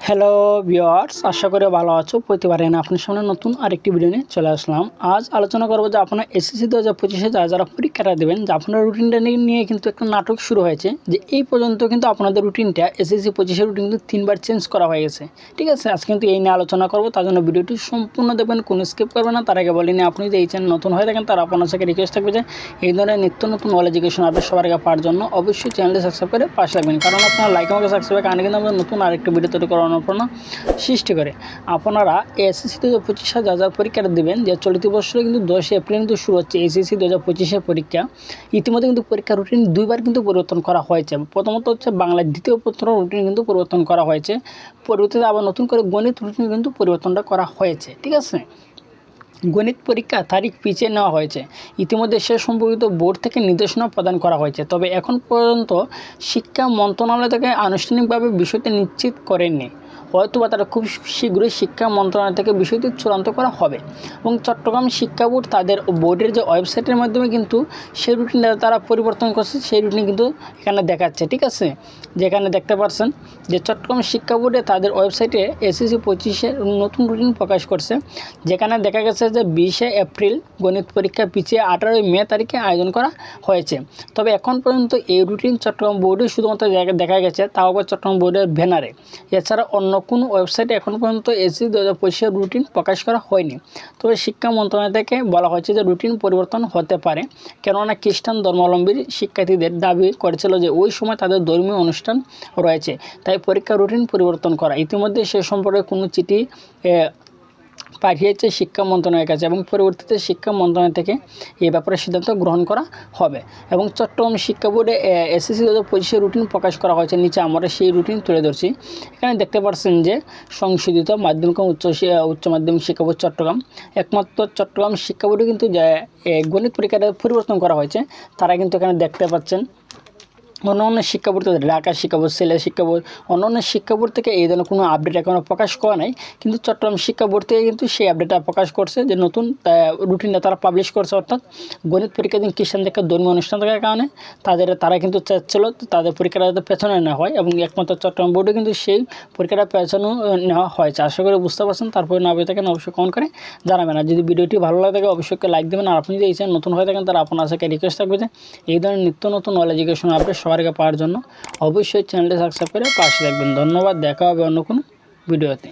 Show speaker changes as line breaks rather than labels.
Hello viewers, আশা করি ভালো আছো। প্রতিবারে না আপনার সামনে নতুন আরেকটি ভিডিও নিয়ে চলে আসলাম। আজ আলোচনা করব যে আপনারা এসএসসি 2025-এ যারা পরীক্ষাটা দেবেন, যে আপনার রুটিনটা নিয়ে কিন্তু একটা নাটক শুরু হয়েছে। যে এই পর্যন্ত কিন্তু আপনাদের রুটিনটা এসএসসি 25-এর রুটিন কিন্তু 3বার চেঞ্জ করা হয়ে গেছে। ঠিক আছে, আজকে কিন্তু এই নিয়ে আলোচনা করব। তার জন্য ভিডিওটি সম্পূর্ণ দেখবেন, কোনো স্কিপ করবেন না। তার আগে বলিনি, আপনি যদি এই চ্যানেল নতুন হয়ে থাকেন তার আপনার সাথে রিকোয়েস্ট থাকবে যে এই ধরনের নিত্য নতুন নলেজ এডুকেশন আপডেট সবার আগে পাওয়ার জন্য অবশ্যই চ্যানেলটি সাবস্ক্রাইব করে পাশে রাখবেন। কারণ আপনার লাইক আমাকে সাবস্ক্রাইব কারণে কিন্তু আমরা নতুন আরেকটি ভিডিও তৈরি করার অনুপ্রেরণা সৃষ্টি করে। আপনারা এসএসসি 2025 যা পরীক্ষাটা দেবেন, যে চলতি বছরে কিন্তু 10 এপ্রিল কিন্তু শুরু হচ্ছে এসএসসি 2025-এর পরীক্ষা। ইতিমধ্যে কিন্তু পরীক্ষার রুটিন দুইবার কিন্তু পরিবর্তন করা হয়েছে। প্রথমত হচ্ছে বাংলার দ্বিতীয় পত্র রুটিন কিন্তু পরিবর্তন করা হয়েছে, পরবর্তীতে আবার নতুন করে গণিত রুটিন কিন্তু পরিবর্তনটা করা হয়েছে। ঠিক আছে, গণিত পরীক্ষা তারিখ পিছিয়ে নেওয়া হয়েছে। ইতিমধ্যে সে সম্পর্কিত বোর্ড থেকে নির্দেশনা প্রদান করা হয়েছে, তবে এখন পর্যন্ত শিক্ষা মন্ত্রণালয় থেকে আনুষ্ঠানিকভাবে বিষয়টি নিশ্চিত করেননি। হয়তো বা তারা খুব শীঘ্রই শিক্ষা মন্ত্রণালয় থেকে বিষয়টি চূড়ান্ত করা হবে। এবং চট্টগ্রাম শিক্ষা বোর্ড তাদের বোর্ডের যে ওয়েবসাইটের মাধ্যমে কিন্তু সেই রুটিনটা তারা পরিবর্তন করছে, সেই রুটিন কিন্তু এখানে দেখাচ্ছে। ঠিক আছে, যেখানে দেখতে পাচ্ছেন যে চট্টগ্রাম শিক্ষা বোর্ডে তাদের ওয়েবসাইটে এসএসসি 25-এর নতুন রুটিন প্রকাশ করছে, যেখানে দেখা গেছে যে 20 এপ্রিল গণিত পরীক্ষা পিছিয়ে 18 মে তারিখে আয়োজন করা হয়েছে। তবে এখন পর্যন্ত এই রুটিন চট্টগ্রাম বোর্ডে শুধুমাত্র দেখা গেছে, তাও আবার চট্টগ্রাম বোর্ডের ব্যানারে। এছাড়া অন্য কোনো ওয়েবসাইটে এখন পর্যন্ত এসএসসি 2025-এর রুটিন প্রকাশ করা হয়নি। তবে শিক্ষা মন্ত্রণালয় থেকে বলা হয়েছে যে রুটিন পরিবর্তন হতে পারে, কেননা খ্রিস্টান ধর্মাবলম্বী শিক্ষার্থীদের দাবি করেছিল যে ওই সময় তাদের ধর্মীয় অনুষ্ঠান রয়েছে, তাই পরীক্ষা রুটিন পরিবর্তন করা। ইতিমধ্যে সে সম্পর্কে কোনো চিঠি পাঠিয়েছে শিক্ষা মন্ত্রণালয়ের কাছে, এবং পরবর্তীতে শিক্ষা মন্ত্রণালয় থেকে এই ব্যাপারে সিদ্ধান্ত গ্রহণ করা হবে। এবং চট্টগ্রাম শিক্ষা বোর্ডে এসএসসি 2025-এর রুটিন প্রকাশ করা হয়েছে। নিচে আমরা সেই রুটিন তুলে ধরছি। এখানে দেখতে পাচ্ছেন যে সংশোধিত মাধ্যমিক ও উচ্চ মাধ্যমিক শিক্ষা বোর্ড চট্টগ্রাম, একমাত্র চট্টগ্রাম শিক্ষা বোর্ডে কিন্তু যে গণিত পরীক্ষাটা পরিবর্তন করা হয়েছে, তারা কিন্তু এখানে দেখতে পাচ্ছেন। অন্যান্য শিক্ষা বোর্ড, ঢাকা শিক্ষা বোর্ড, সিলেট শিক্ষা বোর্ড, অন্যান্য শিক্ষা বোর্ড থেকে এই ধরনের কোনো আপডেট এখনও প্রকাশ করা নাই, কিন্তু চট্টগ্রাম শিক্ষা বোর্ড থেকে কিন্তু সেই আপডেটটা প্রকাশ করছে যে নতুন রুটিনটা তারা পাবলিশ করছে। অর্থাৎ গণিত পরীক্ষা দিন খ্রিস্টানদেরকে ধর্মীয় অনুষ্ঠান থাকার কারণে তারা কিন্তু চাচ্ছিল তাদের পরীক্ষাটা যাতে পেছনে নেওয়া হয়, এবং একমাত্র চট্টগ্রাম বোর্ডে কিন্তু সেই পরীক্ষাটা পেছনে নেওয়া হয়েছে। আশা করি বুঝতে পারছেন। তারপরে না পেয়ে থাকেন অবশ্যই কমেন্ট করে জানাবেন। আর যদি ভিডিওটি ভালো লাগে থাকে অবশ্যই লাইক দেবেন। আর আপনি যদি এই চ্যানেল নতুন হয়ে থাকেন তারা আপনার সাথে রিকোয়েস্ট থাকবে যে এই ধরনের নিত্য নতুন নলেজ এডুকেশন আপডেট সবার আগে পাওয়ার জন্য অবশ্যই চ্যানেলটি সাবস্ক্রাইব করে পাশে রাখবেন। ধন্যবাদ, দেখা হবে অন্য কোনো ভিডিওতে।